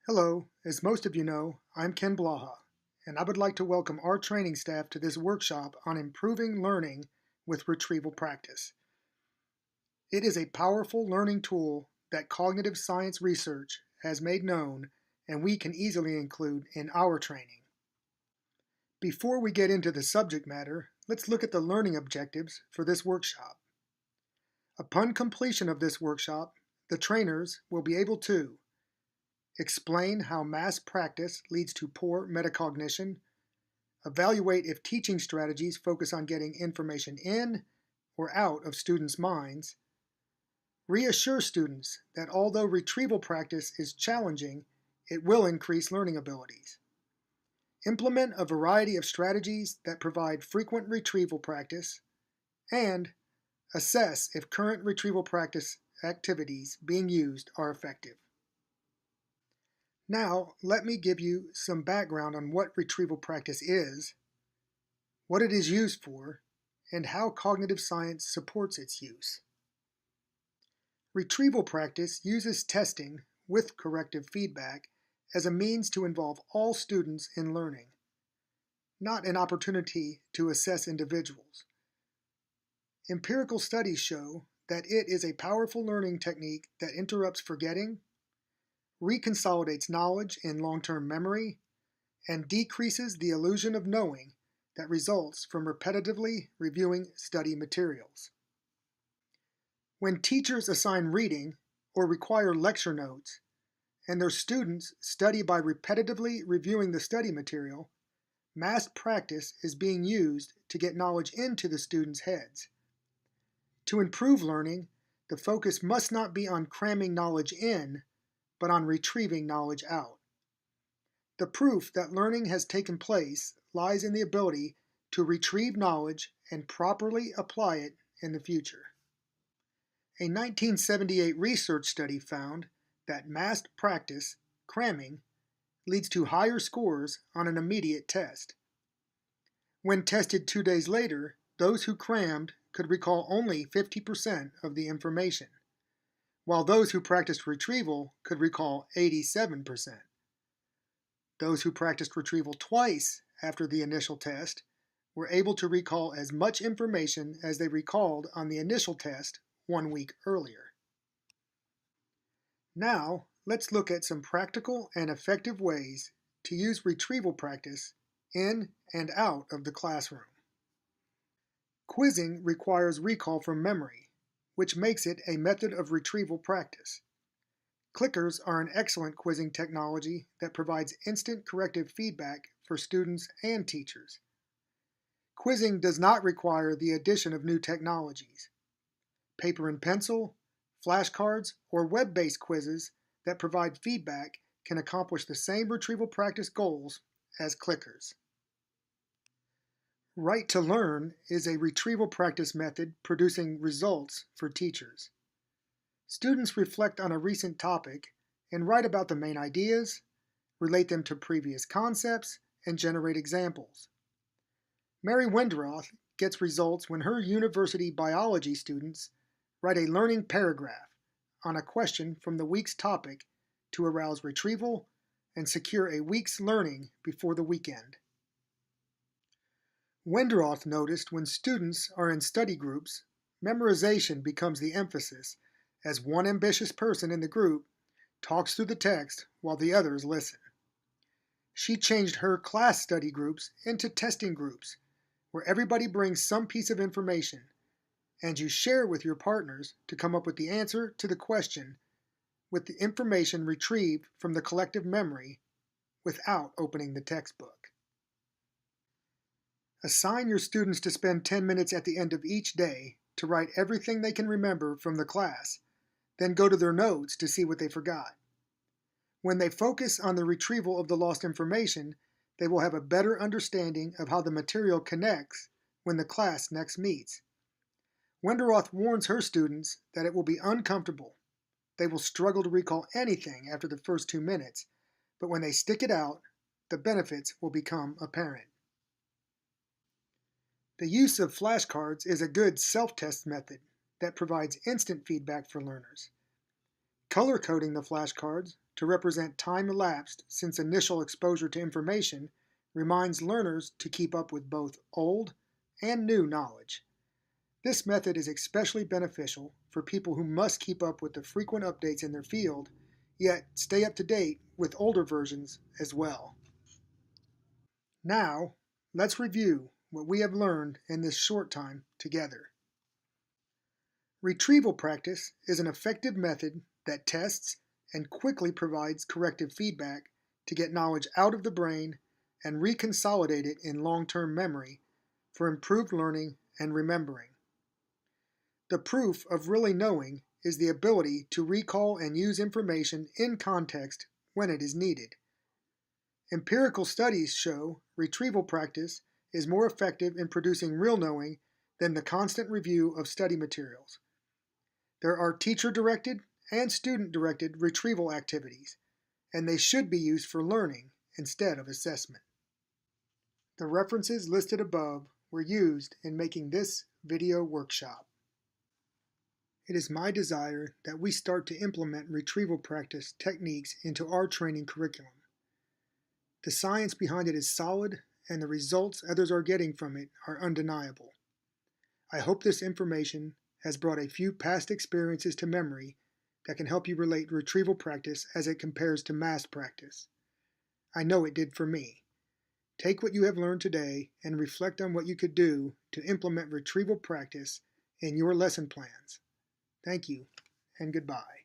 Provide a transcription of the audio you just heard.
Hello, as most of you know, I'm Ken Blaha, and I would like to welcome our training staff to this workshop on improving learning with retrieval practice. It is a powerful learning tool that cognitive science research has made known and we can easily include in our training. Before we get into the subject matter, let's look at the learning objectives for this workshop. Upon completion of this workshop, the trainers will be able to explain how mass practice leads to poor metacognition, evaluate if teaching strategies focus on getting information in or out of students' minds, reassure students that although retrieval practice is challenging, it will increase learning abilities, implement a variety of strategies that provide frequent retrieval practice, and assess if current retrieval practice activities being used are effective. Now, let me give you some background on what retrieval practice is, what it is used for, and how cognitive science supports its use. Retrieval practice uses testing with corrective feedback as a means to involve all students in learning, not an opportunity to assess individuals. Empirical studies show that it is a powerful learning technique that interrupts forgetting, reconsolidates knowledge in long-term memory, and decreases the illusion of knowing that results from repetitively reviewing study materials. When teachers assign reading or require lecture notes, and their students study by repetitively reviewing the study material, mass practice is being used to get knowledge into the students' heads. To improve learning, the focus must not be on cramming knowledge in, but on retrieving knowledge out. The proof that learning has taken place lies in the ability to retrieve knowledge and properly apply it in the future. A 1978 research study found that massed practice, cramming, leads to higher scores on an immediate test. When tested 2 days later, those who crammed could recall only 50% of the information, while those who practiced retrieval could recall 87%. Those who practiced retrieval twice after the initial test were able to recall as much information as they recalled on the initial test 1 week earlier. Now, let's look at some practical and effective ways to use retrieval practice in and out of the classroom. Quizzing requires recall from memory, which makes it a method of retrieval practice. Clickers are an excellent quizzing technology that provides instant corrective feedback for students and teachers. Quizzing does not require the addition of new technologies. Paper and pencil, flashcards, or web-based quizzes that provide feedback can accomplish the same retrieval practice goals as clickers. Right to Learn is a retrieval practice method producing results for teachers. Students reflect on a recent topic and write about the main ideas, relate them to previous concepts, and generate examples. Mary Wenderoth gets results when her university biology students write a learning paragraph on a question from the week's topic to arouse retrieval and secure a week's learning before the weekend. Wenderoth noticed when students are in study groups, memorization becomes the emphasis as one ambitious person in the group talks through the text while the others listen. She changed her class study groups into testing groups where everybody brings some piece of information and you share with your partners to come up with the answer to the question with the information retrieved from the collective memory without opening the textbook. Assign your students to spend 10 minutes at the end of each day to write everything they can remember from the class, then go to their notes to see what they forgot. When they focus on the retrieval of the lost information, they will have a better understanding of how the material connects when the class next meets. Wenderoth warns her students that it will be uncomfortable. They will struggle to recall anything after the first 2 minutes, but when they stick it out, the benefits will become apparent. The use of flashcards is a good self-test method that provides instant feedback for learners. Color-coding the flashcards to represent time elapsed since initial exposure to information reminds learners to keep up with both old and new knowledge. This method is especially beneficial for people who must keep up with the frequent updates in their field, yet stay up to date with older versions as well. Now, let's review what we have learned in this short time together. Retrieval practice is an effective method that tests and quickly provides corrective feedback to get knowledge out of the brain and reconsolidate it in long-term memory for improved learning and remembering. The proof of really knowing is the ability to recall and use information in context when it is needed. Empirical studies show retrieval practice is more effective in producing real knowing than the constant review of study materials. There are teacher-directed and student-directed retrieval activities, and they should be used for learning instead of assessment. The references listed above were used in making this video workshop. It is my desire that we start to implement retrieval practice techniques into our training curriculum. The science behind it is solid, and the results others are getting from it are undeniable. I hope this information has brought a few past experiences to memory that can help you relate retrieval practice as it compares to mass practice. I know it did for me. Take what you have learned today and reflect on what you could do to implement retrieval practice in your lesson plans. Thank you, and goodbye.